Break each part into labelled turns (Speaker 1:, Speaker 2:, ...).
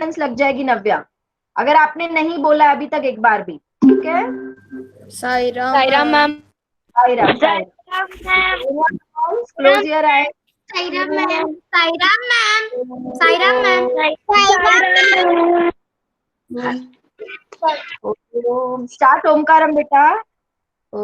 Speaker 1: Attendance लग जाएगी नव्या, अगर आपने नहीं बोला अभी तक एक बार भी, ठीक है?
Speaker 2: Saira ma'am.
Speaker 1: Saira, close your eye.
Speaker 3: Saira ma'am, Saira ma'am, Saira ma'am,
Speaker 1: start Omkaram बेटा। ओ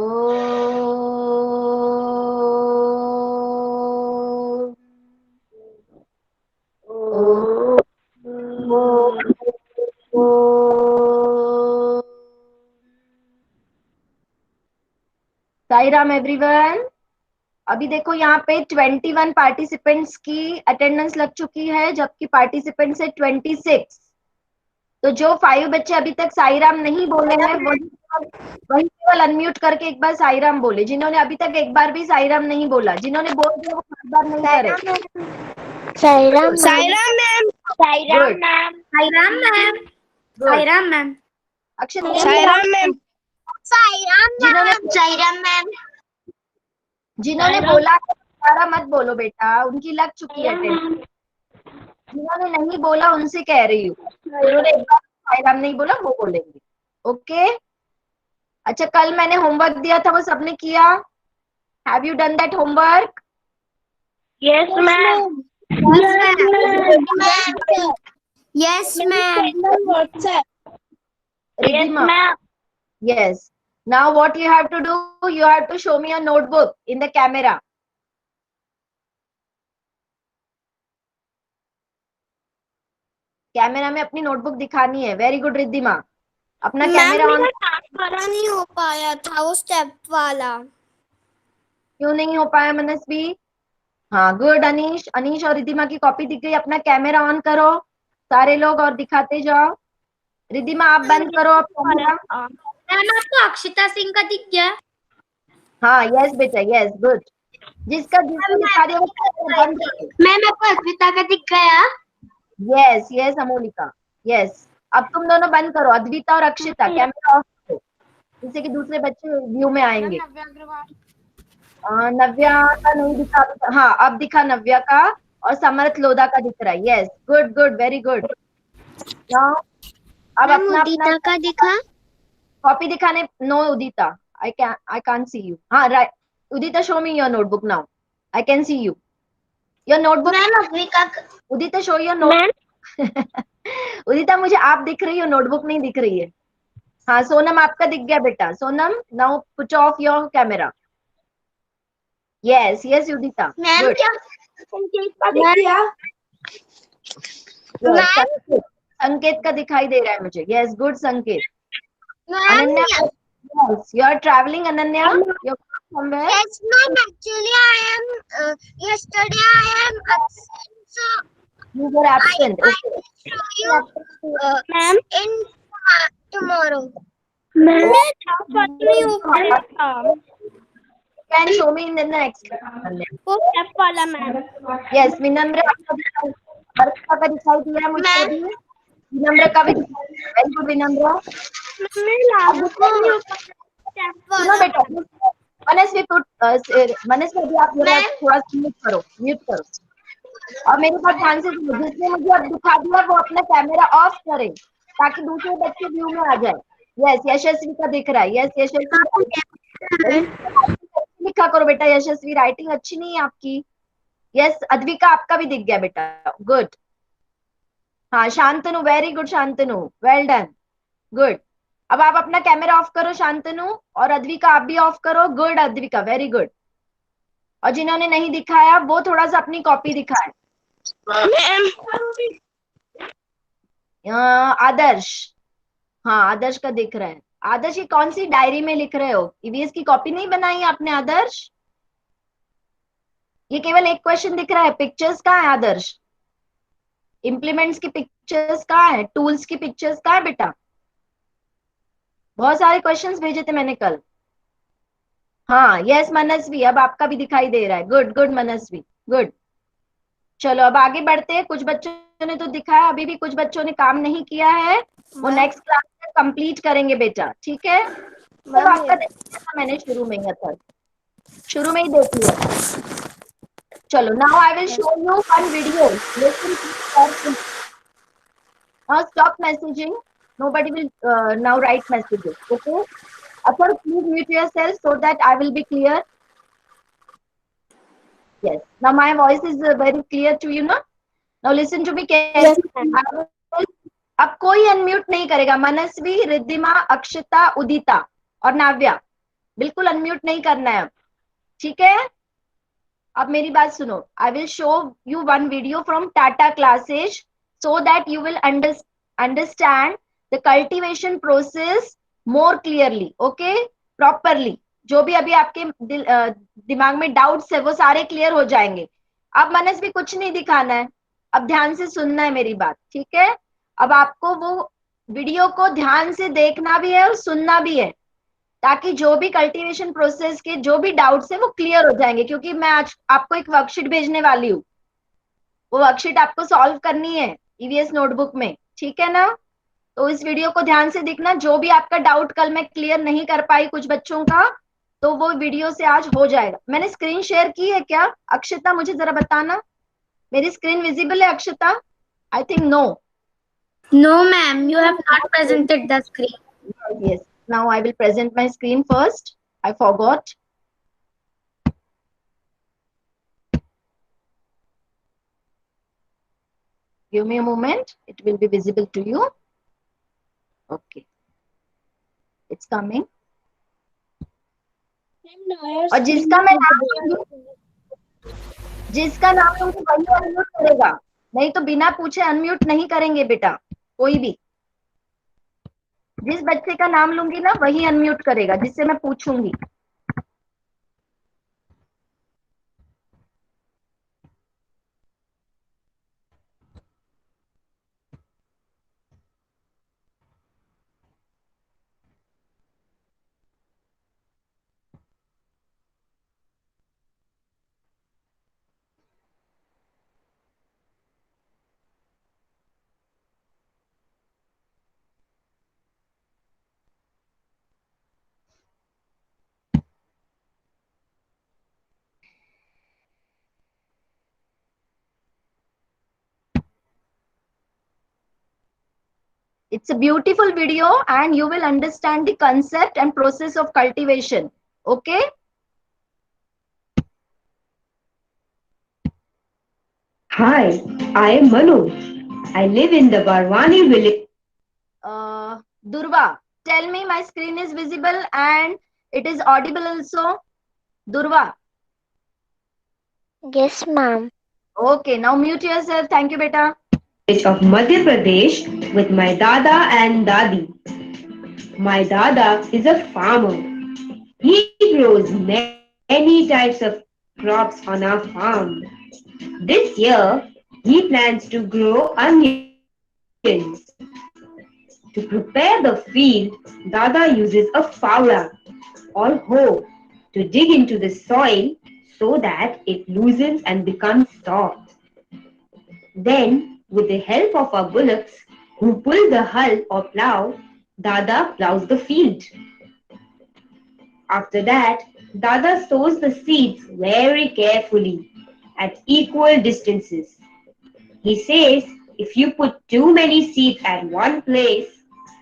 Speaker 1: साई राम एवरीवन। अभी देखो यहाँ पे 21 पार्टिसिपेंट्स की अटेंडेंस लग चुकी है, जबकि पार्टिसिपेंट्स है 26। तो जो 5 बच्चे अभी तक साई राम नहीं बोले हैं वही केवल अनम्यूट करके एक बार साई राम बोले, जिन्होंने अभी तक एक बार भी साई राम नहीं बोला, जिन्होंने बोल दिया वो हर बार नहीं करे।
Speaker 3: Saira ma'am,
Speaker 2: Saira ma'am.
Speaker 3: Saira
Speaker 1: Good.
Speaker 3: Ma'am, Saira ma'am,
Speaker 1: Good.
Speaker 3: Saira ma'am,
Speaker 1: Akshat
Speaker 2: Saira ma'am.
Speaker 3: Saira ma'am,
Speaker 1: जिन्होंने बोला दोबारा मत बोलो बेटा, उनकी लग चुकी है अटेंडेंस। जिन्होंने नहीं बोला उनसे कह रही हूँ, जिन्होंने एक बार साई राम नहीं बोला वो बोलेंगे। ओके? अच्छा, कल मैंने होमवर्क दिया था वो सबने किया? Have you done that homework?
Speaker 3: Yes ma'am, yes ma'am,
Speaker 1: Riddhima, yes. Now what you have to do, you have to show me your notebook in the camera. Camera में अपनी नोटबुक दिखानी है। वेरी गुड रिद्धिमा, अपना कैमरा ऑन।
Speaker 3: वाला नहीं हो पाया था वो स्टेप वाला।
Speaker 1: क्यों नहीं हो पाया मनस्वी? हाँ गुड। अनीश, अनीश और रिद्धिमा की कॉपी दिख गई, अपना कैमरा ऑन करो सारे लोग और दिखाते जाओ। रिद्धिमा आप बंद करो अब कैमरा।
Speaker 3: मैम आपको अक्षिता सिंह का दिख गया?
Speaker 1: हाँ यस बेटा, यस गुड। जिसका दिखा दिया वो बंद करो।
Speaker 3: मैम आपको अक्षिता का दिख गया?
Speaker 1: Yes yes Amolika, yes. अब तुम दोनों बंद करो, अद्विता और अक्षिता कैमरा ऑफ करो, जिससे कि दूसरे बच्चे व्यू में आएंगे। नव्या का नहीं दिखा अभी तक। हाँ अब दिखा नव्या का, और समर्थ लोधा का दिख रहा है। Yes good good, very good. Now अब अपना
Speaker 3: उदिता का दिखा?
Speaker 1: कॉपी दिखाने। No Udita, I can't see you. हाँ right, Udita show me your notebook now, I can see you your notebook.
Speaker 3: Ma'am Advika,
Speaker 1: Udita show your notebook. Udita मुझे आप दिख रही हो, नोटबुक नहीं दिख रही है। हाँ सोनम आपका दिख गया बेटा। Sonam now put off your camera. Yes yes Udita,
Speaker 3: ma'am
Speaker 1: good
Speaker 3: क्या संकेत का दिख गया?
Speaker 1: संकेत, संकेत का दिखाई दे रहा है मुझे। Yes good Sanket. Ananya, yes you are travelling Ananya, you are somewhere.
Speaker 3: Yes, ma'am. Actually, I am. Yesterday, I am absent. So,
Speaker 1: You were absent.
Speaker 3: I
Speaker 1: Okay.
Speaker 3: will show you, ma'am, in tomorrow.
Speaker 1: Ma'am,
Speaker 3: वो
Speaker 1: can show me in the next class.
Speaker 3: step वाला ma'am.
Speaker 1: Yes, विनम्र आपका दिखाई, वर्षा का दिखाई दे रहा है मुझे अभी। विनम्र का भी दिखाई दे रहा है। वेरी गुड विनम्र।
Speaker 3: मैं लागू को step
Speaker 1: सुनो
Speaker 3: वाला।
Speaker 1: बेटा, मनस्वी मनस्वी अभी आप मेरा थोड़ा म्यूट करो, म्यूट करो, और मेरे पास ध्यान से सुनो। जिसने मुझे अब दिखा दिया वो अपना कैमरा ऑफ करे, ताकि दूसरे बच्चे व्यू में आ जाए। यस यशस्वी का दिख रहा है। यस यशस्वी लिखा करो बेटा। यशस्वी राइटिंग अच्छी नहीं है आपकी। यस अद्विका आपका भी दिख गया बेटा, गुड। हाँ Shantanu, very good Shantanu, well done, good. अब आप अपना कैमरा ऑफ करो शांतनु, और अद्विका आप भी ऑफ करो। Good Advika, very good. और जिन्होंने नहीं दिखाया वो थोड़ा सा अपनी कॉपी दिखाए। आदर्श, हाँ आदर्श का दिख रहा है। आदर्श ये कौन सी डायरी में लिख रहे हो? ईवीएस की कॉपी नहीं बनाई आपने आदर्श? ये केवल एक क्वेश्चन दिख रहा है। पिक्चर्स कहाँ है आदर्श? इम्प्लीमेंट्स की पिक्चर्स कहाँ है? टूल्स की पिक्चर्स कहाँ है बेटा? बहुत सारे क्वेश्चंस भेजे थे मैंने कल। हाँ यस मनस्वी, अब आपका भी दिखाई दे रहा है। गुड गुड मनस्वी, गुड। चलो अब आगे बढ़ते हैं। कुछ बच्चों ने तो दिखाया, अभी भी कुछ बच्चों ने काम नहीं किया है, वो नेक्स्ट क्लास में कंप्लीट करेंगे बेटा, ठीक है? चलो आपका देख लिया था मैंने शुरू में ही, था शुरू में ही देख लिया। चलो now I will show you one video, listen. Now stop messaging. Nobody will now write messages. Okay. Athar, please mute yourself so that I will be clear. Yes. Now my voice is very clear to you, no? Now listen to me
Speaker 3: Yes,
Speaker 1: carefully.
Speaker 3: ma'am.
Speaker 1: अब कोई unmute नहीं करेगा. मनस्वी, रिद्धिमा, अक्षता, उदिता और नाव्या, बिल्कुल unmute नहीं करना है अब. ठीक है. अब मेरी बात सुनो. I will show you one video from Tata classes so that you will understand the cultivation process more clearly. Okay, properly. जो भी अभी आपके दिमाग में डाउट्स है वो सारे क्लियर हो जाएंगे. अब मनस भी कुछ नहीं दिखाना है. अब ध्यान से सुनना है मेरी बात. ठीक है. अब आपको वो वीडियो को ध्यान से देखना भी है और सुनना भी है, ताकि जो भी कल्टीवेशन प्रोसेस के जो भी डाउट्स है वो क्लियर हो जाएंगे. क्योंकि मैं आज आपको एक वर्कशीट भेजने वाली हूँ. वो वर्कशीट आपको सॉल्व करनी है ईवीएस नोटबुक में. ठीक है ना. तो इस वीडियो को ध्यान से देखना. जो भी आपका डाउट कल मैं क्लियर नहीं कर पाई कुछ बच्चों का, तो वो वीडियो से आज हो जाएगा. मैंने स्क्रीन शेयर की है क्या अक्षता? मुझे जरा बताना. मेरी स्क्रीन विजिबल है Akshata? I think no.
Speaker 3: No, ma'am, you have not presented the screen.
Speaker 1: Yes. Now I will present my screen first. I forgot. Give me a moment. It will be visible to you. Okay. It's coming. और जिसका मैं नाम लूंगी वही unmute करेगा. नहीं तो बिना पूछे अनम्यूट नहीं करेंगे बेटा कोई भी. जिस बच्चे का नाम लूंगी ना वही अनम्यूट करेगा जिससे मैं पूछूंगी. It's a beautiful video and you will understand the concept and process of cultivation. Okay.
Speaker 4: Hi, I am Manu. I live in the Barwani village.
Speaker 1: Durva, tell me my screen is visible and it is audible also. Durva.
Speaker 3: Yes, ma'am.
Speaker 1: Okay, now mute yourself. Thank you, beta.
Speaker 4: Of Madhya Pradesh with my Dada and Dadi. My Dada is a farmer. He grows many types of crops on our farm. This year, he plans to grow onions. To prepare the field, Dada uses a fowler or hoe to dig into the soil so that it loosens and becomes soft. Then, with the help of our bullocks who pull the hull or plow, Dada plows the field. After that, Dada sows the seeds very carefully at equal distances. He says if you put too many seeds at one place,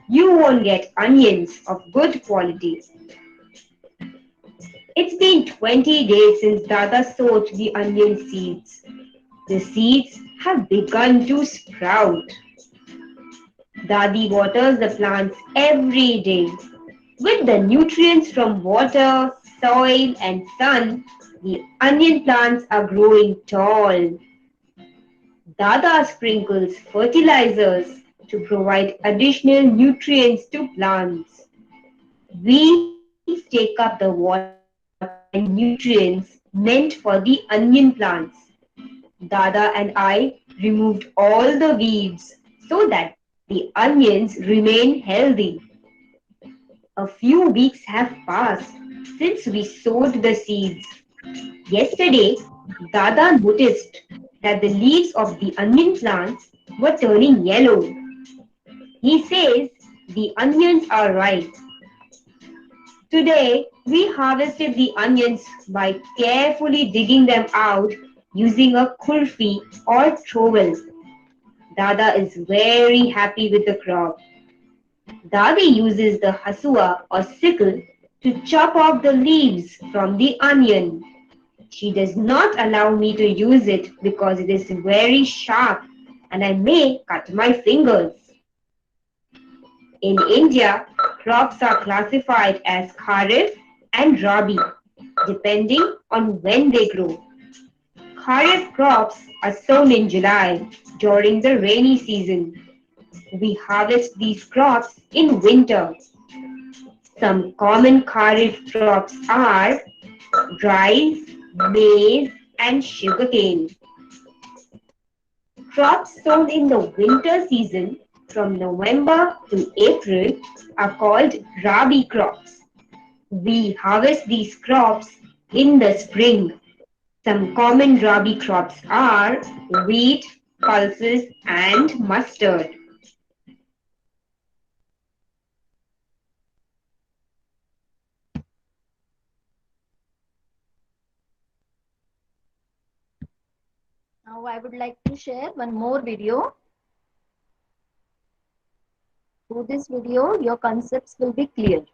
Speaker 4: you won't get onions of good quality. It's been 20 days since Dada sowed the onion seeds. The seeds have begun to sprout. Dadi waters the plants every day. With the nutrients from water, soil and sun, the onion plants are growing tall. Dada sprinkles fertilizers to provide additional nutrients to plants. Weeds take up the water and nutrients meant for the onion plants. Dada and I removed all the weeds so that the onions remain healthy. A few weeks have passed since we sowed the seeds. Yesterday, Dada noticed that the leaves of the onion plants were turning yellow. He says the onions are ripe. Today, we harvested the onions by carefully digging them out using a khurfi or trowel. Dada is very happy with the crop. Dadi uses the hasua or sickle to chop off the leaves from the onion. She does not allow me to use it because it is very sharp and I may cut my fingers. In India, crops are classified as Kharif and Rabi, depending on when they grow. Kharif crops are sown in July during the rainy season. We harvest these crops in winter. Some common Kharif crops are rice, maize, and sugarcane. Crops sown in the winter season from November to April are called Rabi crops. We harvest these crops in the spring. Some common Rabi crops are wheat, pulses, and mustard.
Speaker 1: Now I would like to share one more video. Through this video, your concepts will be clear.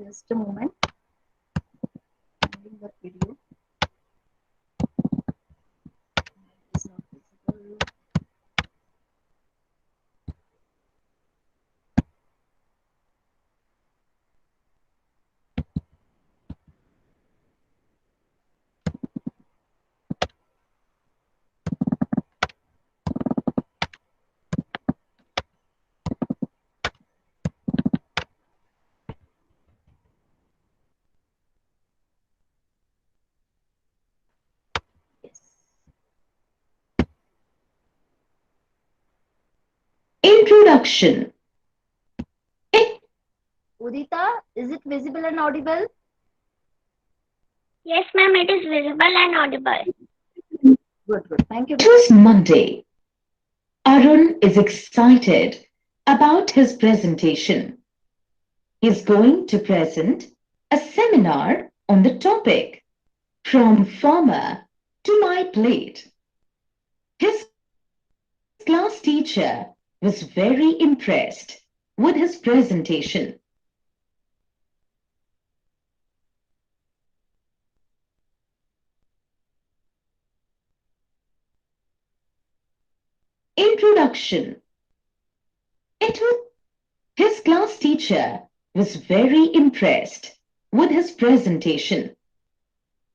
Speaker 1: Just a moment. Ending the video. It's not visible.
Speaker 5: Introduction.
Speaker 1: Udita, is it visible and audible?
Speaker 3: Yes, ma'am, it is visible and audible.
Speaker 1: Good, good. Thank you.
Speaker 5: It was Monday. Arun is excited about his presentation. He's going to present a seminar on the topic From Farmer to My Plate. His class teacher was very impressed with his presentation. Introduction. His class teacher was very impressed with his presentation.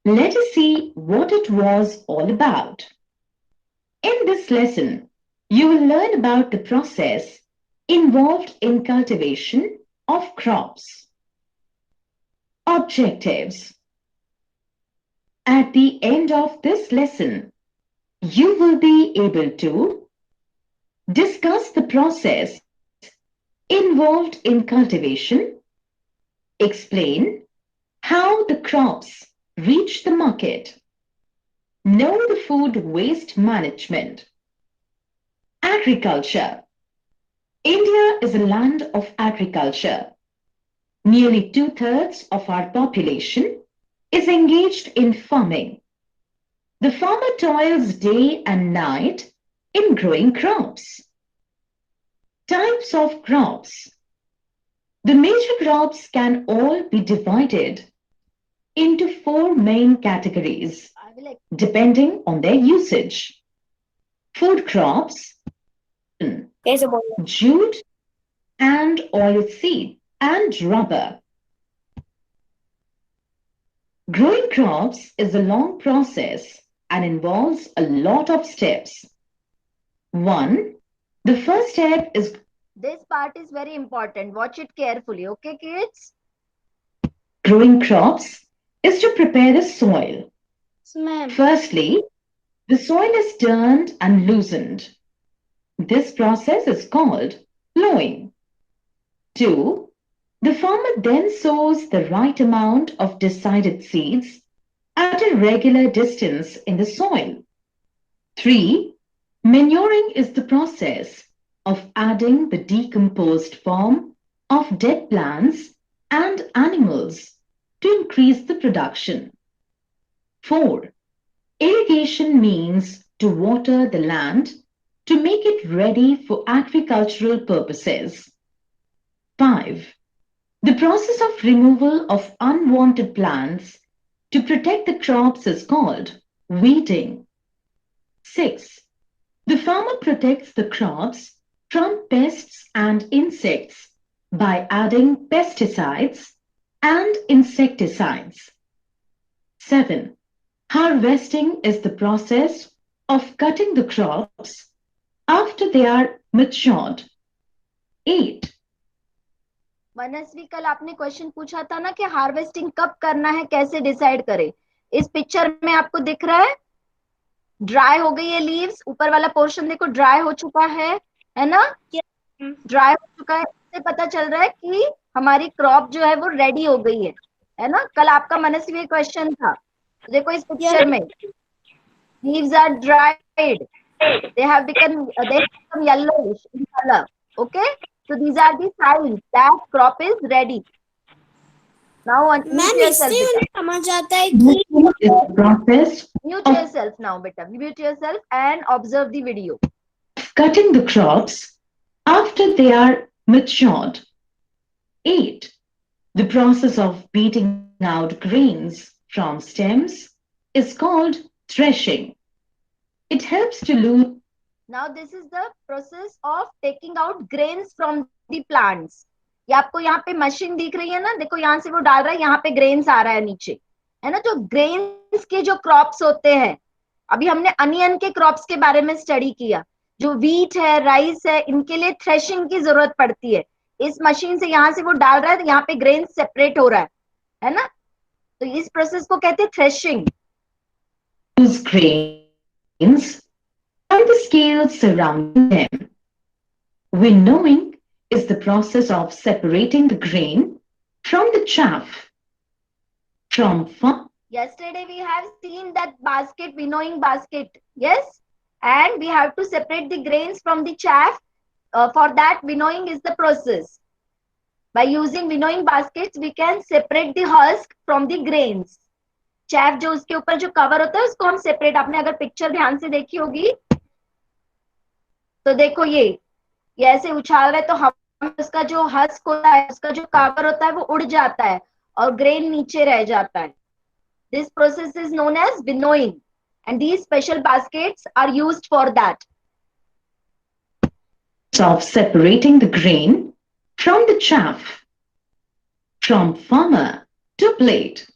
Speaker 5: Let us see what it was all about. In this lesson, you will learn about the process involved in cultivation of crops. Objectives. At the end of this lesson, you will be able to discuss the process involved in cultivation, explain how the crops reach the market, know the food waste management, agriculture, India is a land of agriculture. Nearly two-thirds of our population is engaged in farming. The farmer toils day and night in growing crops. Types of crops. The major crops can all be divided into four main categories
Speaker 1: I will
Speaker 5: depending on their usage. Food crops,
Speaker 2: कैसे बोलना
Speaker 5: jute and oilseed and rubber. Growing crops is a long process and involves a lot of steps. 1. The first step is
Speaker 1: This part is very important. Watch it carefully, okay, kids?
Speaker 5: growing crops is to prepare the soil.
Speaker 2: Ma'am
Speaker 5: Firstly, the soil is turned and loosened. This process is called plowing. 2. The farmer then sows the right amount of decided seeds at a regular distance in the soil. 3. Manuring is the process of adding the decomposed form of dead plants and animals to increase the production. 4. Irrigation means to water the land to make it ready for agricultural purposes. 5. The process of removal of unwanted plants to protect the crops is called weeding. 6. The farmer protects the crops from pests and insects by adding pesticides and insecticides. 7. Harvesting is the process of cutting the crops after they are matured. 8.
Speaker 1: मनस्वी कल आपने question पूछा था ना कि harvesting कब करना है, कैसे डिसाइड करें. इस पिक्चर में आपको दिख रहा है ड्राई हो गई है लीव्स, ऊपर वाला पोर्शन देखो ड्राई हो चुका है ना? ड्राई हो चुका है, इससे पता चल रहा है कि हमारी क्रॉप जो है वो रेडी हो गई है ना? कल आपका मनस्वी क्वेश्चन था. देखो इस पिक्चर में leaves are dried, they have become yellowish in color. Okay, so these are the signs that crop is ready. Now mute yourself, beta.
Speaker 2: समझ आता है कि
Speaker 5: Is the process
Speaker 1: Mute yourself now, beta. Mute yourself and observe the video.
Speaker 5: of cutting the crops after they are matured. 8. The process of beating out grains from stems is called threshing. It helps to lose.
Speaker 1: Now this is the process of taking out grains from the plants. ये आपको यहाँ पे machine दिख रही है ना, देखो यहाँ से वो डाल रहा है, यहाँ पे ग्रेन्स आ रहा है नीचे, है ना? तो ग्रेन्स के जो क्रॉप्स होते हैं, अभी हमने अनियन के क्रॉप्स के बारे में स्टडी किया. जो वीट है, राइस है, इनके लिए थ्रेशिंग की जरूरत पड़ती है. इस मशीन से यहाँ से वो डाल रहा है तो यहाँ पे ग्रेन सेपरेट हो रहा है ना? तो इस प्रोसेस को कहते हैं threshing.
Speaker 5: Grains and the scales surrounding them. Winnowing is the process of separating the grain from the chaff.
Speaker 1: Yesterday we have seen that basket, winnowing basket, yes, and we have to separate the grains from the chaff. For that, winnowing is the process. By using winnowing baskets, we can separate the husk from the grains. chaff जो उसके ऊपर जो cover होता है उसको हम separate, आपने अगर पिक्चर ध्यान से देखी होगी तो देखो ये ऐसे उछाल रहा है तो हम उसका जो हस्क होता है, उसका जो कवर होता है वो उड़ जाता है और ग्रेन नीचे रह जाता है. This process is known as winnowing and these special baskets are used for that.
Speaker 5: Of separating the grain from the chaff. From farmer to plate.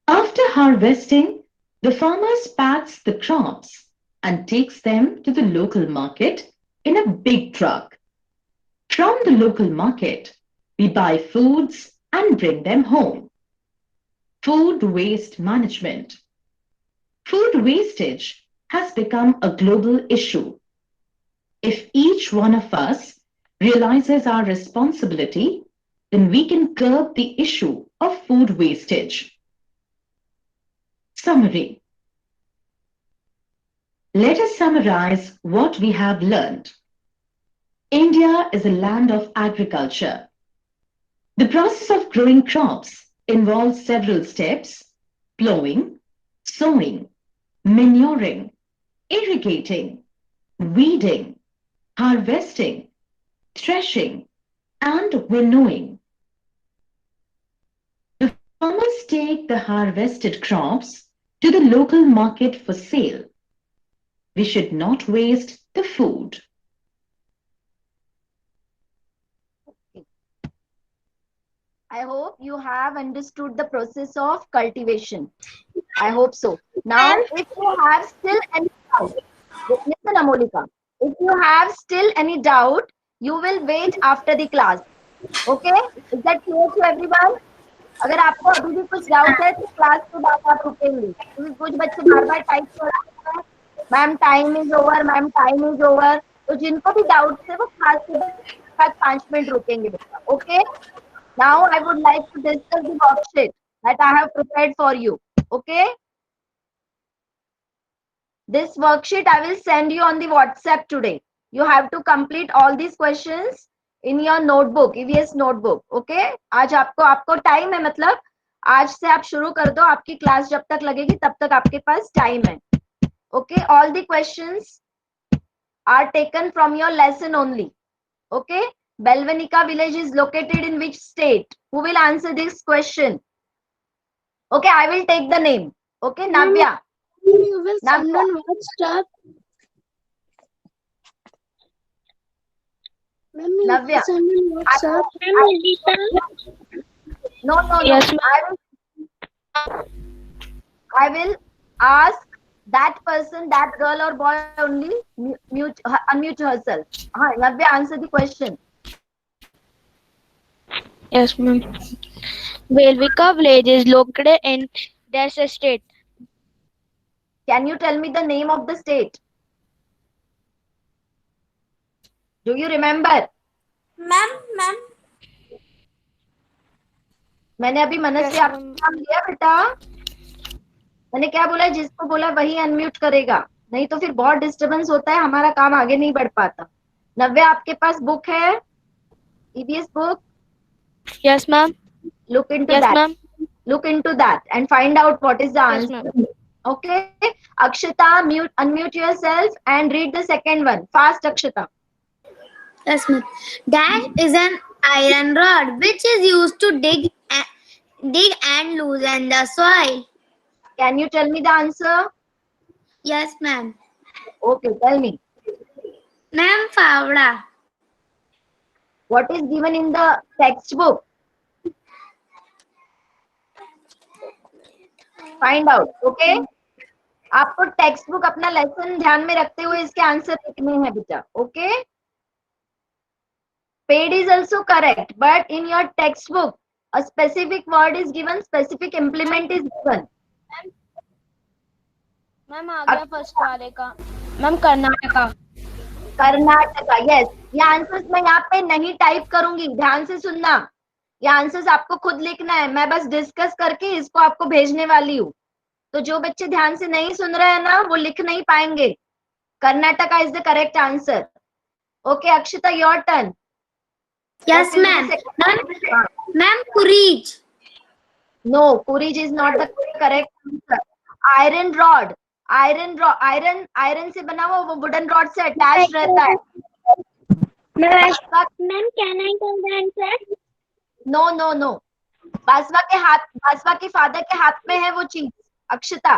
Speaker 5: After harvesting, the farmer packs the crops and takes them to the local market in a big truck. From the local market, we buy foods and bring them home. Food waste management. Food wastage has become a global issue. If each one of us realizes our responsibility, then we can curb the issue of food wastage. Summary. Let us summarize what we have learned. India is a land of agriculture. The process of growing crops involves several steps: plowing, sowing, manuring, irrigating, weeding, harvesting, threshing, and winnowing. The farmers take the harvested crops to the local market for sale. We should not waste the food.
Speaker 1: I hope you have understood the process of cultivation. I hope so. Now, if you have still any doubt, listen, Amolika. If you have still any doubt, you will wait after the class. Okay? Is that clear to everyone? अगर आपको अभी भी कुछ doubt है तो class के बाद आप रुकेंगे, क्योंकि कुछ बच्चे बार बार टाइप कर रहे हैं ma'am time is over, ma'am time is over. तो जिनको भी डाउट है वो क्लास के बाद 5 मिनट रुकेंगे बेटा। Okay, now I would like to discuss the worksheet that I have prepared for you. Okay, this worksheet I will send you on the WhatsApp today. You have to complete all these questions in your notebook, EVS notebook. Okay, आज आपको time है, मतलब आज से आप शुरू कर दो, आपकी क्लास जब तक लगेगी तब तक आपके पास टाइम है। Okay, all the questions are taken from your lesson only. Okay, Belvanica village is located in which state? Who will answer this question? Okay, I will take the name. Okay, Navya.
Speaker 2: You will
Speaker 1: Navya.
Speaker 2: send on WhatsApp. Ma'am, you
Speaker 1: Navya.
Speaker 2: will send on WhatsApp.
Speaker 1: No.
Speaker 2: Yes,
Speaker 1: I will ask that person, that girl or boy only unmute herself. Navya, answer the question.
Speaker 2: Yes, ma'am. Belvika village is located in this state.
Speaker 1: Can you tell me the name of the state? Do you remember?
Speaker 3: Ma'am.
Speaker 1: मैंने अभी मनस से आपका नाम लिया बेटा। मैंने क्या बोला, जिसको बोला वही अनम्यूट करेगा, नहीं तो फिर बहुत डिस्टरबेंस होता है, हमारा काम आगे नहीं बढ़ पाता। नव्या, आपके पास बुक है, EVS book?
Speaker 2: Yes, ma'am.
Speaker 1: Look into
Speaker 2: Yes,
Speaker 1: that.
Speaker 2: ma'am.
Speaker 1: Look into that and find out what is the
Speaker 2: Yes,
Speaker 1: answer.
Speaker 2: ma'am.
Speaker 1: Okay, Akshita, unmute yourself and read the second one. Fast, Akshita.
Speaker 3: Yes, ma'am. Dash is an iron rod which is used to dig and loosen the soil.
Speaker 1: Can you tell me the answer?
Speaker 3: Yes, ma'am.
Speaker 1: Okay, tell me.
Speaker 3: Ma'am, Favda.
Speaker 1: What is given in the textbook? Find out. Okay. आपको text book अपना lesson ध्यान में रखते हुए इसके answer लिखने हैं बेटा। Okay, paid is also correct, but in your textbook a specific word is given, specific implement is given.
Speaker 2: Ma'am आ गया फर्स्ट वाले का। मैम कर्नाटका।
Speaker 1: कर्नाटका, यस। ये आंसर्स मैं यहाँ पे नहीं टाइप करूंगी, ध्यान से सुनना। ये आंसर्स आपको खुद लिखना है, मैं बस डिस्कस करके इसको आपको भेजने वाली हूँ। तो जो बच्चे ध्यान से नहीं सुन रहे हैं ना, वो लिख नहीं पाएंगे। Karnataka is the correct answer. Okay Akshita, your turn.
Speaker 3: Yes, ma'am. Ma'am, Kurij.
Speaker 1: No, Kurij is not the correct answer. Iron rod, iron से बना हुआ वो वुडन रॉड से अटैच रहता है।
Speaker 3: Ma'am, can I tell the answer?
Speaker 1: No, Basava के father के हाथ में है वो चीज। अक्षिता,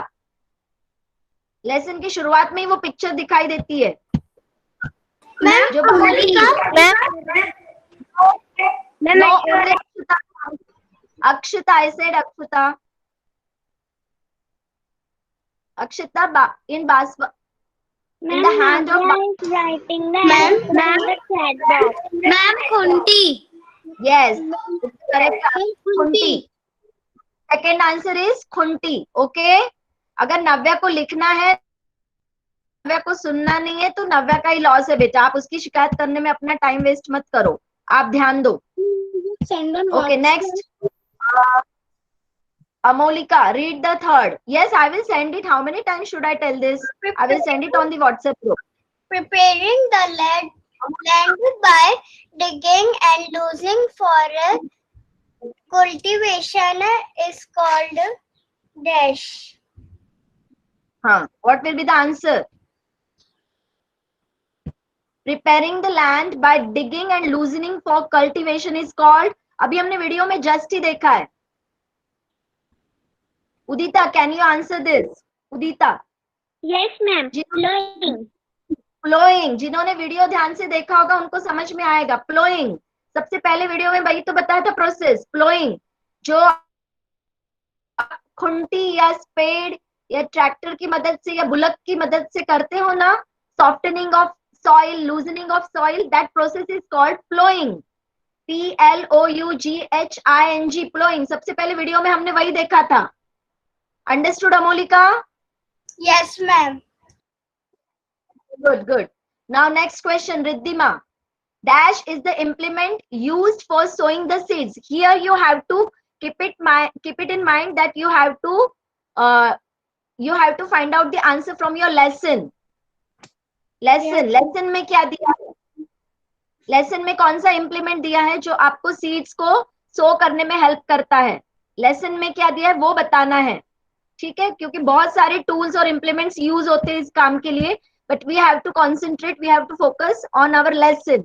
Speaker 1: लेसन की शुरुआत में ही वो पिक्चर दिखाई देती है।
Speaker 3: Ma'am,
Speaker 1: जो Akshita, I said Akshita, in Baswa, in the hand of
Speaker 3: writing the Ma'am, Kunti.
Speaker 1: Yes, correct. Kunti. Second answer is Kunti. Okay. अगर नव्या को लिखना है, नव्या को सुनना नहीं है, तो नव्या का ही लॉस है बेटा। आप उसकी शिकायत करने में अपना टाइम वेस्ट मत करो, आप ध्यान दो। Okay, next. Amolika, read the third. Yes, I will send it. How many times should I tell this? I will send it on the WhatsApp group.
Speaker 3: Preparing the lead land by digging and losing for cultivation is called dash.
Speaker 1: हाँ, what will be the answer? Preparing the land by digging and loosening for cultivation is called. अभी हमने video में just ही देखा है. उदिता, can you answer this? Udita.
Speaker 3: Yes, ma'am. Plowing.
Speaker 1: Ploughing, जिन्होंने video ध्यान से देखा होगा उनको समझ में आएगा. प्लोइंग, सबसे पहले वीडियो में वही तो बताया था प्रोसेस. प्लोइंग जो खुंटी या स्पेड या ट्रैक्टर की मदद से या बुलक की मदद से करते हो ना, softening of soil, loosening of soil, that process is called ploughing. PLOUGHING, ploughing. सबसे पहले वीडियो में हमने वही देखा था. Understood Amolika?
Speaker 3: Yes, ma'am.
Speaker 1: Good, good. Now next question, Riddhima. Dash is the implement used for sowing the seeds. Here you have to keep it in mind that you have to find out the answer from your lesson. Lesson में क्या दिया है? Lesson में कौन सा implement दिया है जो आपको सीड्स को सो करने में हेल्प करता है? लेसन में क्या दिया है वो बताना है. ठीक है, क्योंकि बहुत सारे टूल्स और इम्प्लीमेंट्स यूज होते हैं इस काम के लिए, but we have to concentrate, we have to focus on our lesson.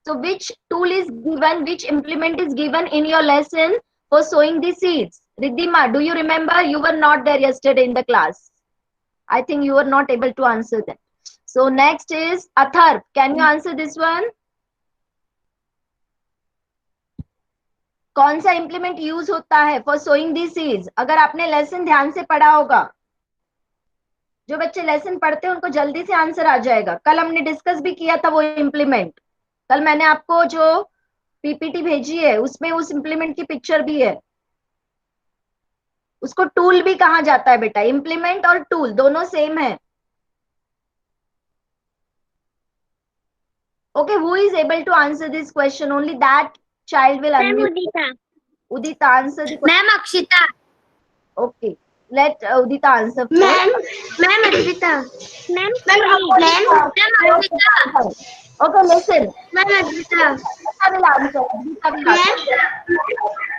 Speaker 1: So which tool is given, which implement is given in your lesson for sowing the seeds? Riddhima, do you remember? You were not there yesterday in the class. I think you were not able to answer that. So next is Atharv. Can you answer this one? कौन सा implement use होता है for sowing the seeds? अगर आपने lesson ध्यान से पढ़ा होगा, जो बच्चे लेसन पढ़ते हैं उनको जल्दी से आंसर आ जाएगा. कल हमने डिस्कस भी किया था वो इम्प्लीमेंट. कल मैंने आपको जो पीपीटी भेजी है उसमें उस इम्प्लीमेंट की पिक्चर भी है. उसको टूल भी कहा जाता है बेटा. इम्प्लीमेंट और टूल दोनों सेम है. Okay, who is able to answer this question? Only that child will unmute. Udita, answer the question.
Speaker 3: Ma'am, Akshita.
Speaker 1: Okay, let Udita answer first.
Speaker 3: Ma'am, Akshita. Ma'am,
Speaker 1: Okay, listen.
Speaker 3: Ma'am, Akshita.
Speaker 1: Udita will answer. Udita will answer.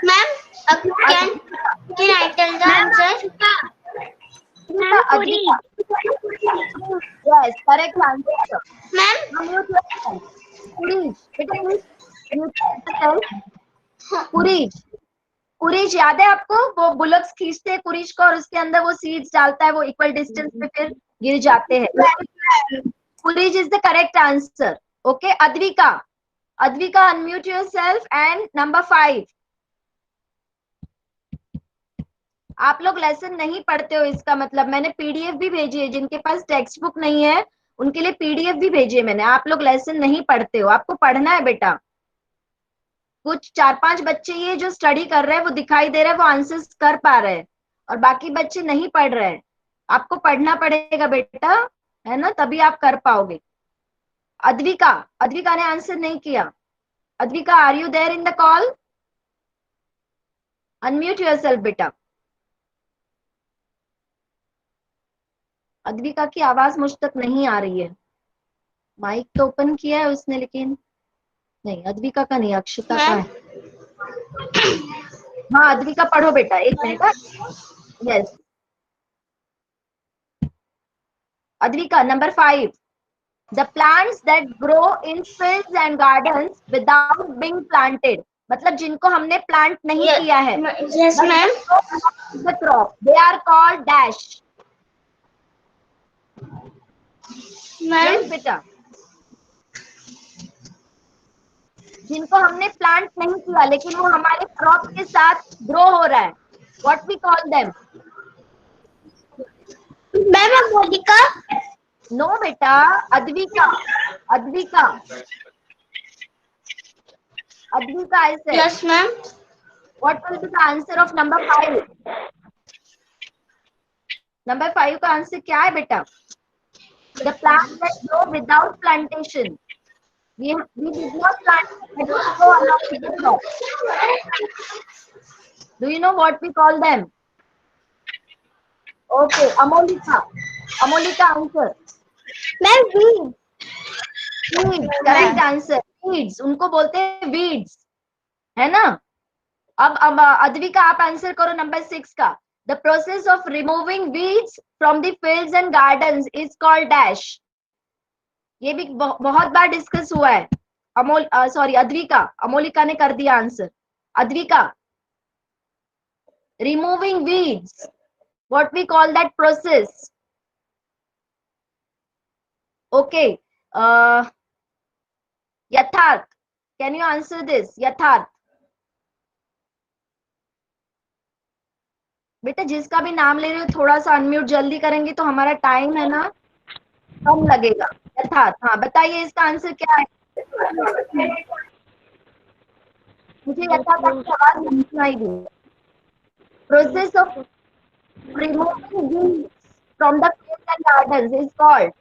Speaker 3: Ma'am, can I tell the answer?
Speaker 1: Udita. Yes, correct answer.
Speaker 3: Ma'am,
Speaker 1: Purish. Beta, mute yourself. Purish. कुरीज याद है आपको? वो bullocks खींचते हैं कुरीज को और उसके अंदर वो सीड्स डालता है, वो इक्वल डिस्टेंस पे फिर गिर जाते हैं. कुरीज is the correct answer. Okay, Advika. Advika, unmute yourself and number 5. आप लोग लेसन नहीं पढ़ते हो, इसका मतलब मैंने पीडीएफ भी भेजी है. जिनके पास टेक्स्ट बुक नहीं है उनके लिए पीडीएफ भी भेजी है मैंने. आप लोग लेसन नहीं पढ़ते हो, आपको पढ़ना है बेटा. कुछ 4-5 बच्चे ये जो स्टडी कर रहे हैं वो दिखाई दे रहा है, वो आंसर्स कर पा रहे हैं और बाकी बच्चे नहीं पढ़ रहे हैं. आपको पढ़ना पड़ेगा बेटा, है ना, तभी आप कर पाओगे. अद्विका, अद्विका ने आंसर नहीं किया. Advika, are you there in the call? Unmute yourself बेटा. अद्विका की आवाज मुझ तक नहीं आ रही है. माइक तो ओपन किया है उसने लेकिन नहीं. अद्विका का नहीं, अक्षिता का है. हाँ अद्विका पढ़ो बेटा, एक मिनट. Yes Advika, number 5. The plants that grow in fields and gardens without being planted, मतलब जिनको हमने प्लांट नहीं किया है.
Speaker 3: yes, ma'am.
Speaker 1: The crop, they are called dash.
Speaker 3: Ma'am,
Speaker 1: बेटा, जिनको हमने प्लांट नहीं किया लेकिन वो हमारे क्रॉप के साथ ग्रो हो रहा है, what we call them?
Speaker 3: ma'am, Monica.
Speaker 1: No बेटा, Advika. Advika, Advika I said.
Speaker 3: Yes, ma'am.
Speaker 1: What will be the answer of number 5? Number 5 का आंसर क्या है बेटा? The plants that grow without plantation. We did not plant. Let us go along with the crop. Do you know what we call them? Okay, Amolika. Amolika, answer.
Speaker 3: Ma'am, weeds.
Speaker 1: Correct answer, weeds, उनको बोलते हैं weeds, है ना। अब अद्विका आप answer करो number 6 का। The process of removing weeds from the fields and gardens is called dash. ये भी बहुत बार डिस्कस हुआ है। सॉरी अद्विका, अमोलिका ने कर दिया answer. Advika, removing weeds, what we call that process? Okay, Yatharth, can you answer this? Yatharth बेटा, जिसका भी नाम ले रहे हो थोड़ा सा अनम्यूट जल्दी करेंगे तो हमारा टाइम है ना कम लगेगा। यथार्थ, हाँ बताइए इसका आंसर क्या है? मुझे यथार्थ आपकी आवाज नहीं सुनाई दी। Process of removing weeds from the field and gardens is called.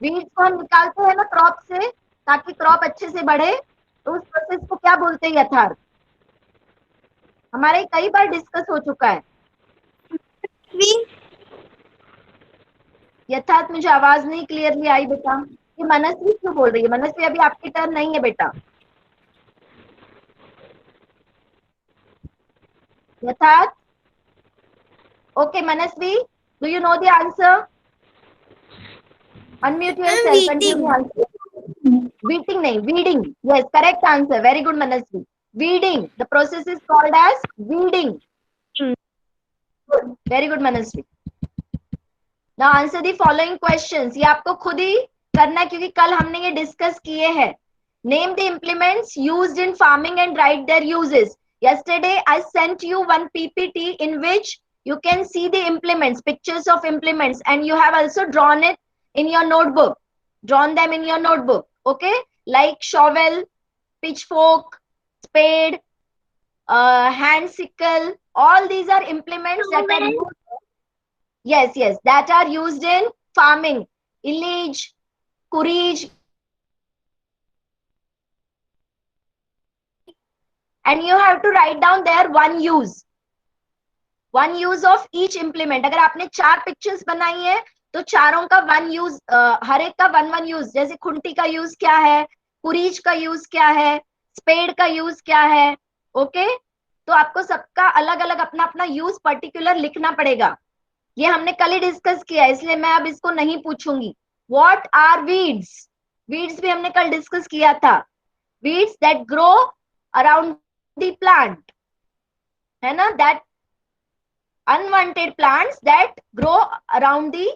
Speaker 1: Weeds को हम निकालते हैं ना क्रॉप से ताकि क्रॉप अच्छे से बढ़े, तो उस प्रोसेस को क्या बोलते हैं? यथार्थ। हमारे कई बार डिस्कस हो चुका है। यथार्थ, मुझे आवाज नहीं क्लियरली आई बेटा। ये मनस्वी क्यों बोल रही है? मनस्वी अभी आपकी टर्न नहीं है बेटा। यथार्थ, okay Manasvi, do you know the answer? Unmute yourself and give the answer. Weeding नहीं, weeding. Yes, correct answer. Very good, Manasvi. Weeding. The process is called as weeding. Good. Very good, Manasvi. Now answer the following questions. ये आपको खुद ही करना है क्योंकि कल हमने ये डिस्कस किए हैं. Name the implements used in farming and write their uses. Yesterday I sent you one PPT in which you can see the implements, pictures of implements, and you have also drawn it in your notebook. Drawn them in your notebook. Okay, like shovel, pitchfork, spade, hand sickle, all these are implements that are used. Yes, that are used in farming. Illige, courage, and you have to write down their one use of each implement. अगर आपने 4 pictures बनाई है तो चारों का one use, हर एक का one use, जैसे खुंटी का यूज क्या है, कुरीज का यूज क्या है, स्पेड का यूज क्या है। ओके, तो आपको सबका अलग अलग अपना अपना यूज पर्टिकुलर लिखना पड़ेगा। ये हमने कल ही डिस्कस किया, इसलिए मैं अब इसको नहीं पूछूंगी। What are weeds? वीड्स भी हमने कल डिस्कस किया था। Weeds that grow around the plant, है ना, that unwanted plants that grow around the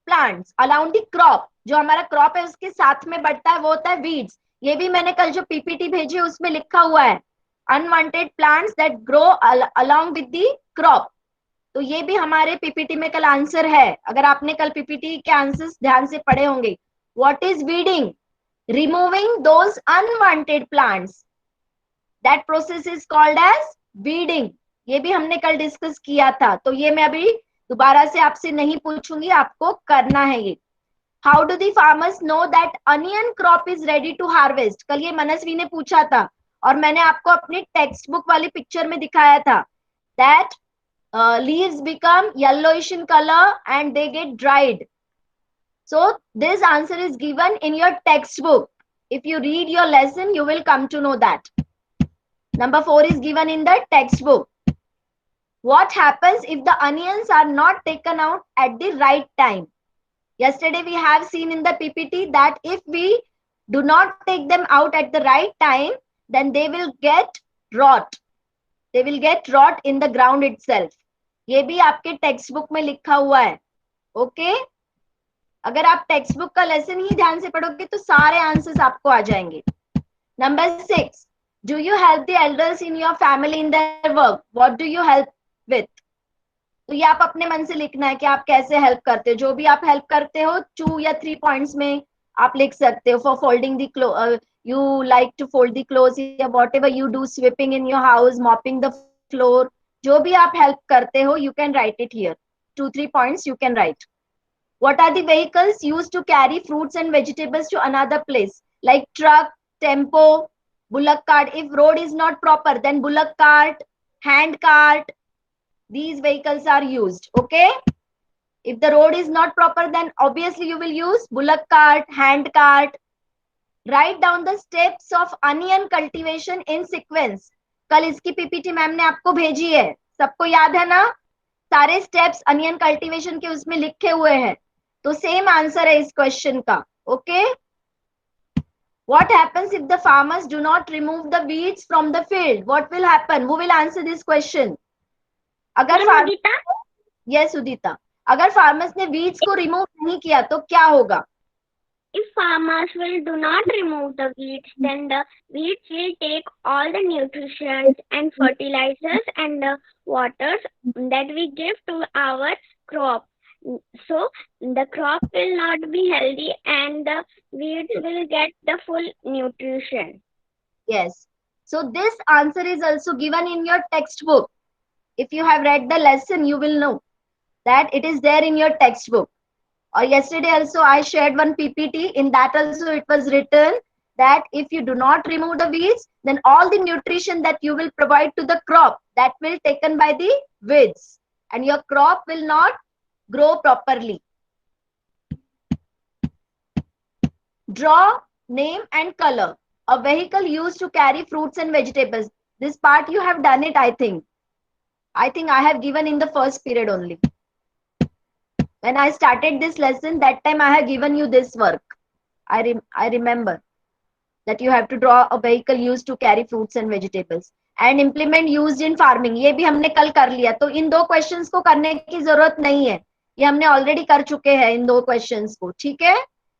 Speaker 1: plants, around the crop. जो हमारा क्रॉप है उसके साथ में बढ़ता है वो होता है वीड्स। ये भी मैंने कल जो पीपीटी भेजी है उसमें लिखा हुआ है, unwanted plants that grow along with the crop. तो ये भी हमारे पीपीटी में कल आंसर है, अगर आपने कल पीपीटी के आंसर्स ध्यान से पढ़े होंगे। What is weeding? Removing those unwanted plants, that process is called as weeding. ये भी हमने कल डिस्कस किया था, तो ये मैं अभी दोबारा से आपसे नहीं पूछूंगी, आपको करना है ये। How do the farmers know that onion crop is ready to harvest? कल ये मनस्वी ने पूछा था और मैंने आपको अपनी टेक्स्ट बुक वाली पिक्चर में दिखाया था that leaves become yellowish in color and they get dried. So this answer is given in your textbook. If you read your lesson, you will come to know that. Number 4 is given in the textbook. What happens if the onions are not taken out at the right time? Yesterday we have seen in the PPT that if we do not take them out at the right time, then they will get rot. They will get rot in the ground itself. ये भी आपके text book में लिखा हुआ है। Okay, अगर आप text book का लेसन ही ध्यान से पढ़ोगे तो सारे आंसर्स आपको आ जाएंगे। Number 6, do you help the elders in your family in their work? What do you help with? तो ये आप अपने मन से लिखना है कि आप कैसे हेल्प करते हो। जो भी आप हेल्प करते हो 2 या 3 पॉइंट्स में आप लिख सकते हो। For folding the cloth, you like to fold the clothes, या whatever you do, sweeping in your house, mopping the floor, जो भी आप help करते हो, you can write it here. 2-3 points you can write. What are the vehicles used to carry fruits and vegetables to another place? Like truck, tempo, bullock cart. If road is not proper, then bullock cart, hand cart, these vehicles are used. Okay? If the road is not proper, then obviously you will use bullock cart, hand cart. Write down the steps of onion cultivation in sequence. कल इसकी PPT ma'am ने आपको भेजी है, सबको याद है ना? सारे स्टेप्स अनियन कल्टीवेशन के उसमें लिखे हुए हैं, तो सेम आंसर है इस क्वेश्चन का. Okay. What happens if the farmers do not remove the weeds from the field? What will happen? Who will answer this question? अगर yes उदिता, अगर farmers ने weeds को remove नहीं किया तो क्या होगा?
Speaker 2: If farmers do not remove the weeds, then the weeds will take all the nutrients and fertilizers and the waters that we give to our crop. So the crop will not be healthy and the weeds will get the full nutrition.
Speaker 1: Yes. So this answer is also given in your textbook. If you have read the lesson, you will know that it is there in your textbook. Or yesterday also I shared one PPT. In that also it was written that if you do not remove the weeds, then all the nutrition that you will provide to the crop, that will taken by the weeds, and your crop will not grow properly. Draw, name and color a vehicle used to carry fruits and vegetables. This part you have done it, I think. I have given in the first period only. When I started this lesson, that time I have given you this work. I remember that you have to draw a vehicle used to carry fruits and vegetables and implement used in farming. ये भी हमने कल कर लिया, तो इन दो questions को करने की जरूरत नहीं है, ये हमने ऑलरेडी कर चुके हैं इन दो क्वेश्चंस को. ठीक है,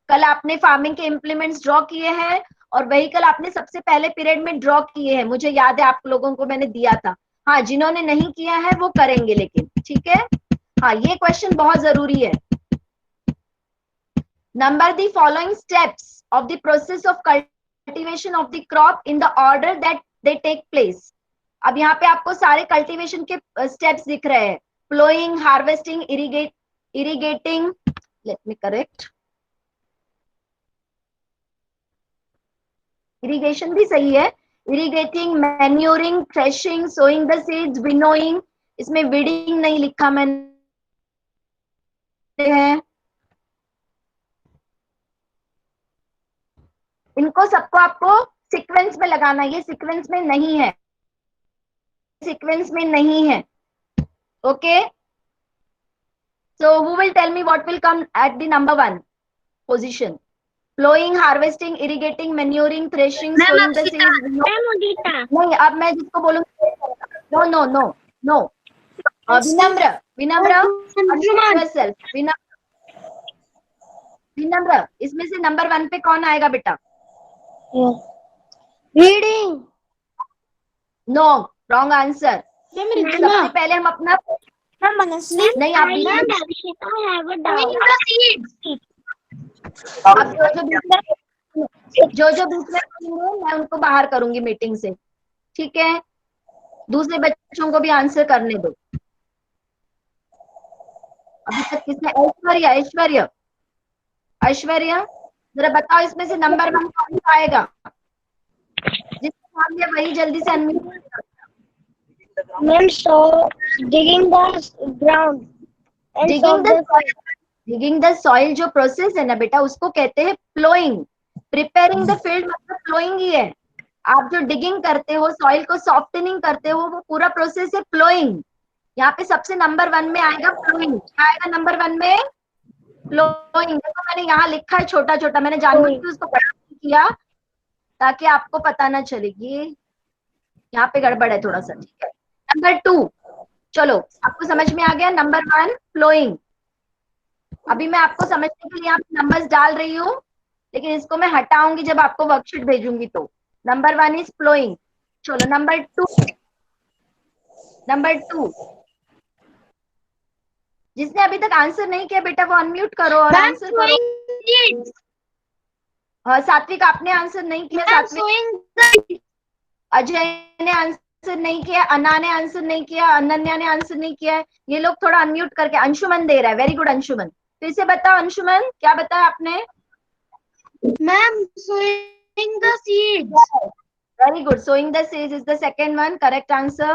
Speaker 1: कल आपने फार्मिंग के इम्प्लीमेंट्स ड्रॉ किए हैं और व्हीकल आपने सबसे पहले पीरियड में ड्रॉ किए हैं. मुझे याद है आप लोगों को मैंने दिया था. हाँ, जिन्होंने नहीं किया है वो करेंगे लेकिन. ठीक है, हाँ, ये क्वेश्चन बहुत जरूरी है. Number the following steps of the process of cultivation of the crop in the order that they take place. अब यहाँ पे आपको सारे कल्टीवेशन के स्टेप्स दिख रहे हैं. Ploughing, harvesting, irrigating, let me correct, irrigation भी सही है. Irrigating, manuring, threshing, sowing the seeds, winnowing. इसमें वीडिंग नहीं लिखा मैंने है. इनको सबको आपको सीक्वेंस में लगाना. ये सीक्वेंस में नहीं है, सीक्वेंस में नहीं है. Okay, so who will tell me what will come at the number 1 position? Ploughing, harvesting, irrigating, manuring, threshing, sowing the seeds. नहीं, अब मैं जिसको बोलूंगी. No no no no. Vinamra, Vinamra, विनम्र, इसमें से नंबर 1 पे कौन आएगा बेटा?
Speaker 2: रीडिंग.
Speaker 1: No, wrong answer. सबसे पहले हम अपना नहीं, आप अब जो दूसरे मैं उनको बाहर करूंगी मीटिंग से. ठीक है, दूसरे बच्चों को भी आंसर करने दो. अभी तक किसने? ऐश्वर्या, ऐश्वर्या, ऐश्वर्या, जरा बताओ इसमें से नंबर 1 कौन सा आएगा? जिसका नाम लिया वही जल्दी से unmute.
Speaker 2: Ma'am, so digging the ground.
Speaker 1: Digging the soil जो प्रोसेस है ना बेटा, उसको कहते हैं प्लोइंग. प्रिपेयरिंग द फील्ड मतलब प्लोइंग ही है. आप जो डिगिंग करते हो, सॉइल को सॉफ्टनिंग करते हो, वो पूरा प्रोसेस है प्लोइंग. यहाँ पे सबसे नंबर 1 में आएगा प्लोइंग. क्या आएगा नंबर 1 में? प्लोइंग. देखो मैंने यहाँ लिखा है छोटा छोटा, मैंने जानबूझ के उसको बड़ा किया ताकि आपको पता ना चलेगी. यहाँ पे गड़बड़ है थोड़ा सा. ठीक है, नंबर 2, चलो आपको समझ में आ गया. Number 1 ploughing. अभी मैं आपको समझने के लिए यहाँ पे नंबर्स डाल रही हूँ, लेकिन इसको मैं हटाऊंगी जब आपको वर्कशीट भेजूंगी तो. Number 1 is ploughing. चलो नंबर 2, नंबर 2, जिसने अभी तक आंसर नहीं किया बेटा वो अनम्यूट करो और आंसर करो. हाँ, सात्विक आपने आंसर नहीं किया. सात्विक, अजय ने आंसर नहीं किया, अन्ना ने आंसर नहीं किया, अनन्या ने आंसर नहीं किया है. ये लोग थोड़ा अनम्यूट करके. अंशुमन दे रहा है. Very good Anshuman. फिर से बताओ अंशुमन, क्या बताया आपने?
Speaker 2: Ma'am, sowing the seeds.
Speaker 1: Very good. Sowing the seeds is the second one. Correct answer.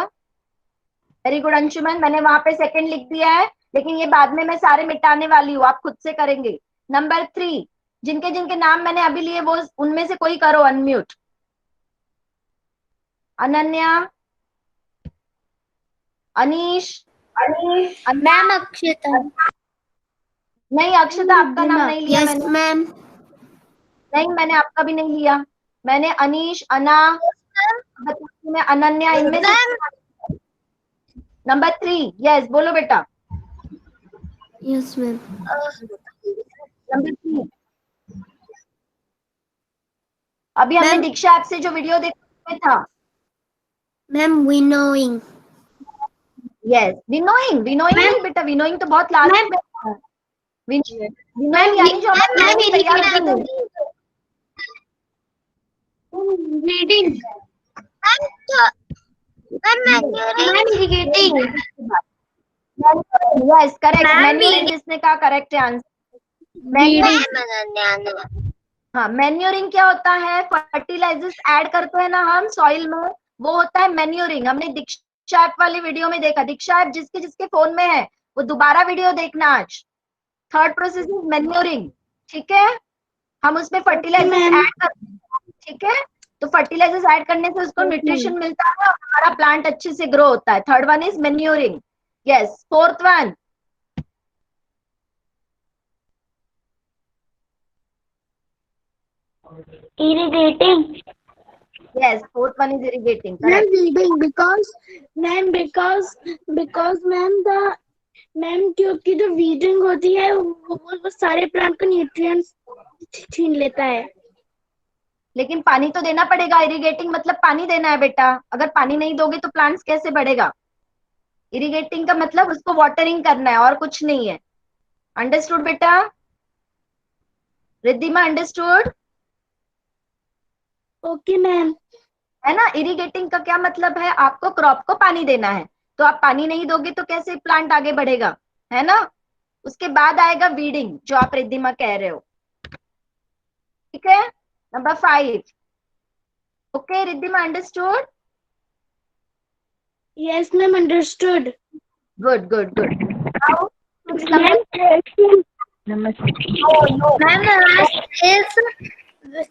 Speaker 1: Very good Anshuman. मैंने वहां पे सेकंड लिख दिया है. लेकिन ये बाद में मैं सारे मिटाने वाली हूँ, आप खुद से करेंगे। नंबर 3, जिनके जिनके नाम मैंने अभी लिए वो उनमें से कोई करो अनम्यूट। अनन्या, अनीश,
Speaker 3: मैम अक्षता।
Speaker 1: नहीं अक्षता आपका नाम नहीं लिया
Speaker 3: यस
Speaker 1: मैंने।
Speaker 3: मैम।
Speaker 1: नहीं मैंने आपका भी नहीं लिया। मैंने अनीश, अना, मैं अनन्या, इनमें से नंबर 3। यस बोलो बेटा।
Speaker 3: Yes ma'am.
Speaker 1: नंबर 3 अभी हमने
Speaker 3: मैम
Speaker 1: दीक्षा ऐप से जो वीडियो देखा था।
Speaker 3: Ma'am winnowing.
Speaker 1: Yes winnowing, winnowing नहीं बेटा, विनोइंग तो बहुत लास्ट में है। विनोइंग यानी जो हमारे नोट्स तैयार करते हैं।
Speaker 3: Reading.
Speaker 1: Yes correct,
Speaker 3: ma'am
Speaker 1: manuring जिसने कहा करेक्ट है आंसर। हाँ मैन्यूरिंग क्या होता है, फर्टिलाइजर्स ऐड करते हैं ना हम सॉइल में, वो होता है मैन्यूरिंग। हमने दीक्षा ऐप वाली वीडियो में देखा। दीक्षा ऐप जिसके जिसके फोन में है वो दोबारा वीडियो देखना आज। थर्ड प्रोसेस इज मैन्यूरिंग, ठीक है। हम उसमें फर्टिलाइजर्स ऐड करते हैं, ठीक है। तो फर्टिलाइजर्स ऐड करने से उसको न्यूट्रिशन मिलता है और हमारा प्लांट अच्छे से ग्रो होता है। Third one is manuring. Yes fourth one.
Speaker 2: Irrigating.
Speaker 1: Yes fourth one is irrigating,
Speaker 6: Ma'am,
Speaker 1: correct.
Speaker 6: reading because ma'am the ma'am क्योंकि जो वीडिंग होती है वो सारे प्लांट का न्यूट्रिएंट्स छीन लेता है।
Speaker 1: लेकिन पानी तो देना पड़ेगा। इरिगेटिंग मतलब पानी देना है बेटा। अगर पानी नहीं दोगे तो प्लांट्स कैसे बढ़ेगा। इरिगेटिंग का मतलब उसको वाटरिंग करना है और कुछ नहीं है। अंडरस्टूड बेटा। Riddhima understood
Speaker 6: okay ma'am.
Speaker 1: है ना। इरिगेटिंग का क्या मतलब है, आपको क्रॉप को पानी देना है, तो आप पानी नहीं दोगे तो कैसे प्लांट आगे बढ़ेगा, है ना। उसके बाद आएगा वीडिंग जो आप रिद्धिमा कह रहे हो, ठीक है। Number 5। Okay Riddhima understood.
Speaker 6: Yes ma'am understood.
Speaker 1: Good good good. Now
Speaker 2: Ma'am, threshing.
Speaker 1: No
Speaker 3: ma'am last is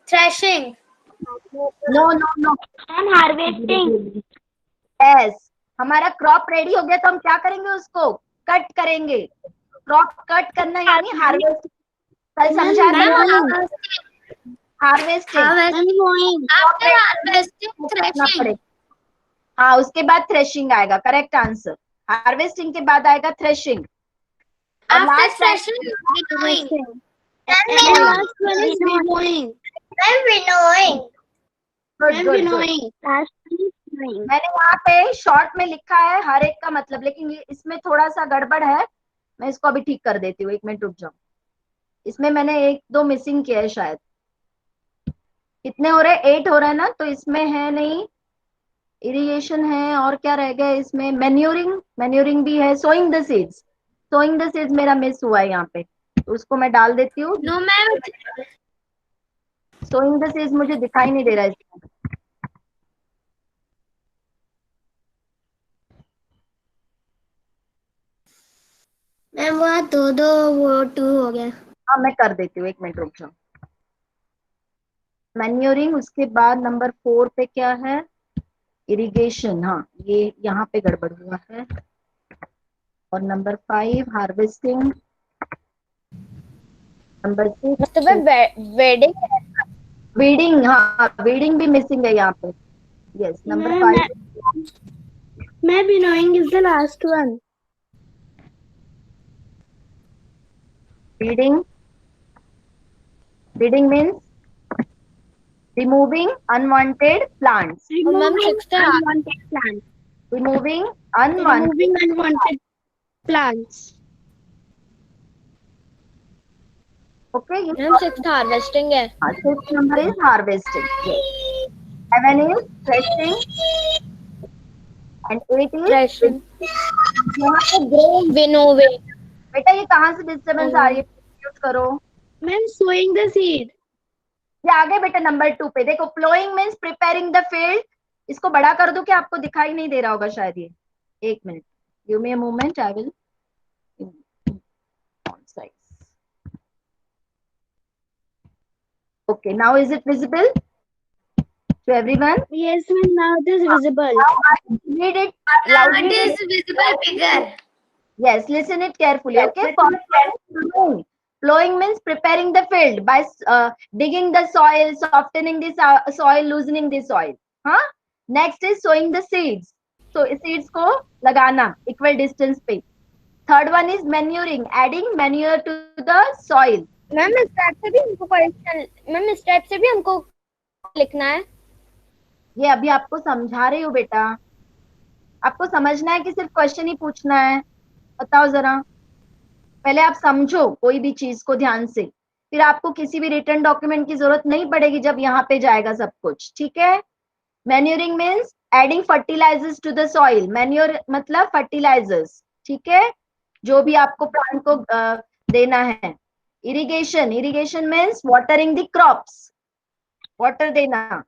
Speaker 3: threshing.
Speaker 1: No no no.
Speaker 2: Ma'am, harvesting.
Speaker 1: Yes हमारा क्रॉप रेडी हो गया तो हम क्या करेंगे, उसको कट करेंगे। क्रॉप कट करना यानी हार्वेस्ट। कल समझा था ना, हार्वेस्टिंग।
Speaker 3: After harvesting threshing.
Speaker 1: हाँ उसके बाद थ्रेशिंग आएगा, करेक्ट आंसर। हार्वेस्टिंग के बाद आएगा थ्रेशिंग। और
Speaker 3: after
Speaker 1: last
Speaker 3: threshing winnowing.
Speaker 6: Last one is winnowing.
Speaker 1: Good good good.
Speaker 2: Last one is winnowing.
Speaker 1: मैंने यहाँ पे शॉर्ट में लिखा है हर एक का मतलब, लेकिन ये इसमें थोड़ा सा गड़बड़ है। मैं इसको अभी ठीक कर देती हूँ, 1 मिनट रुक जाओ। इसमें मैंने 1-2 मिसिंग किया है शायद। कितने हो रहे हैं, 8 हो रहा है ना, तो इसमें है नहीं। इरिगेशन है और क्या रह गया इसमें, मैन्यूरिंग, मैन्यूरिंग भी है। Sowing the seeds, sowing the seeds मेरा मिस हुआ है यहाँ पे, तो उसको मैं डाल देती हूँ।
Speaker 3: No ma'am.
Speaker 1: Sowing the seeds मुझे दिखाई नहीं दे रहा है इसमें।
Speaker 3: मैम वहाँ दो वो 2 हो गया।
Speaker 1: हाँ मैं कर देती हूँ, 1 मिनट रुक जाओ। मैन्यूरिंग, उसके बाद नंबर 4 पे क्या है, इरिगेशन। हाँ ये यहाँ पे गड़बड़ हुआ है। और number 5 harvesting. Number 6
Speaker 3: wedding.
Speaker 1: Weeding. हाँ वीडिंग भी मिसिंग है यहाँ पे। Yes number 5।
Speaker 6: मैं winnowing is the last one.
Speaker 1: Weeding, weeding means removing unwanted plants.
Speaker 2: Removing unwanted plants.
Speaker 1: Removing unwanted.
Speaker 6: Removing unwanted plants.
Speaker 1: Okay.
Speaker 3: Ma'am 6th harvesting है।
Speaker 1: 6th number is harvesting. Yes. 7 is threshing. And 8 is
Speaker 3: threshing.
Speaker 1: यहाँ पे growing.
Speaker 3: Winnowing.
Speaker 1: बेटा ये कहाँ से disturbance आ रही है, mute करो।
Speaker 6: Ma'am sowing the seed.
Speaker 1: ये आगे बेटा नंबर 2 पे देखो, ploughing means preparing the field. इसको बड़ा कर दो कि आपको दिखाई नहीं दे रहा होगा शायद ये। 1 minute, give me a moment, I will Okay, now is it visible to everyone?
Speaker 6: Yes, ma'am. Now it is visible.
Speaker 1: Now I read it loudly.
Speaker 3: It is visible bigger.
Speaker 1: Yes, listen it carefully. Okay, plowing. Plowing means preparing the field by digging the soil, softening the soil, loosening the soil. हाँ? Next is sowing the seeds. So seeds को लगाना equal distance पे. Third one is manuring, adding manure to the soil.
Speaker 2: Ma'am इस type से भी हमको question, ma'am इस type से भी हमको लिखना है?
Speaker 1: ये अभी आपको समझा रही हूँ बेटा. आपको समझना है कि सिर्फ क्वेश्चन ही पूछना है? बताओ जरा. पहले आप समझो कोई भी चीज को ध्यान से, फिर आपको किसी भी रिटर्न डॉक्यूमेंट की जरूरत नहीं पड़ेगी जब यहाँ पे जाएगा सब कुछ. ठीक है. Manuring means adding fertilisers to the soil. Manure मतलब फर्टिलाइजर्स. ठीक है, जो भी आपको प्लांट को देना है. Irrigation, irrigation means watering the crops, water देना.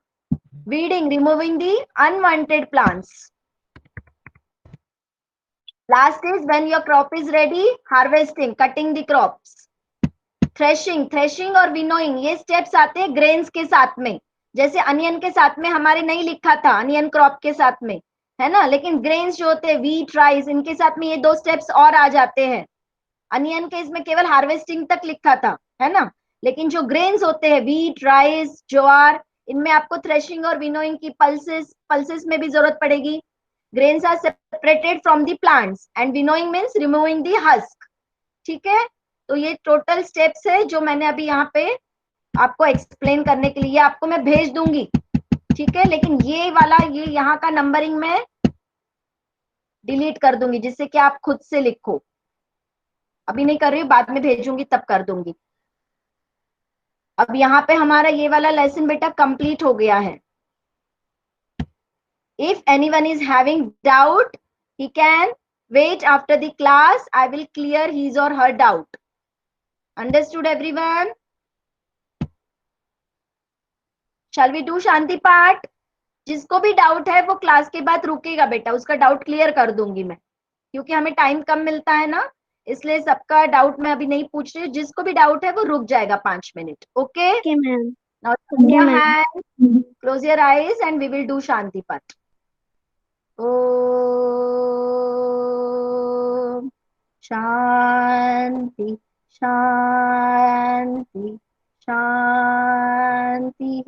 Speaker 1: Weeding, removing the unwanted plants. Last is when your crop is ready, harvesting, cutting the crops. Threshing, threshing और winnowing ये steps आते हैं grains के साथ में. जैसे अनियन के साथ में हमारे नहीं लिखा था, अनियन क्रॉप के साथ में, है ना. लेकिन ग्रेन्स जो होते हैं वीट, राइस, इनके साथ में ये 2 स्टेप्स और आ जाते हैं. अनियन के इसमें केवल हार्वेस्टिंग तक लिखा था, है ना. लेकिन जो ग्रेन्स होते हैं वीट, राइस, ज्वार, इनमें आपको थ्रेशिंग और विनोइंग की पल्सेस में भी जरूरत पड़ेगी. Grains are separated from the plants and winnowing means removing the husk. ठीक है. तो ये टोटल स्टेप्स है जो मैंने अभी यहाँ पे आपको एक्सप्लेन करने के लिए, आपको मैं भेज दूंगी. ठीक है, लेकिन ये वाला ये यहाँ का नंबरिंग मैं डिलीट कर दूंगी जिससे कि आप खुद से लिखो. अभी नहीं कर रही हूँ, बाद में भेजूंगी तब कर दूंगी. अब यहाँ पे हमारा ये वाला लेसन बेटा कंप्लीट हो गया है. If anyone is having doubt, he can wait after the class. I will clear his or her doubt. Understood everyone? Shall we do Shanti part? जिसको भी डाउट है वो क्लास के बाद रुकेगा बेटा, उसका डाउट क्लियर कर दूंगी मैं, क्योंकि हमें टाइम कम मिलता है ना, इसलिए सबका डाउट मैं अभी नहीं पूछ रही. जिसको भी डाउट है वो रुक जाएगा 5 minute. Okay.
Speaker 6: Okay, ma'am.
Speaker 1: Now close your hands, close your eyes and we will do Shanti part. Om Shanti Shanti Shanti.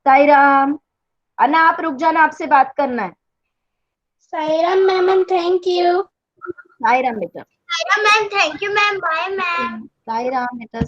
Speaker 1: Sai Ram. Anna आप रुक जाना, आपसे बात करना है.
Speaker 6: Sairam, ma'am, and thank you.
Speaker 1: Sai Ram बेटा.
Speaker 2: Ma'am thank you ma'am. Bye ma'am.
Speaker 1: Sai Ram बेटा.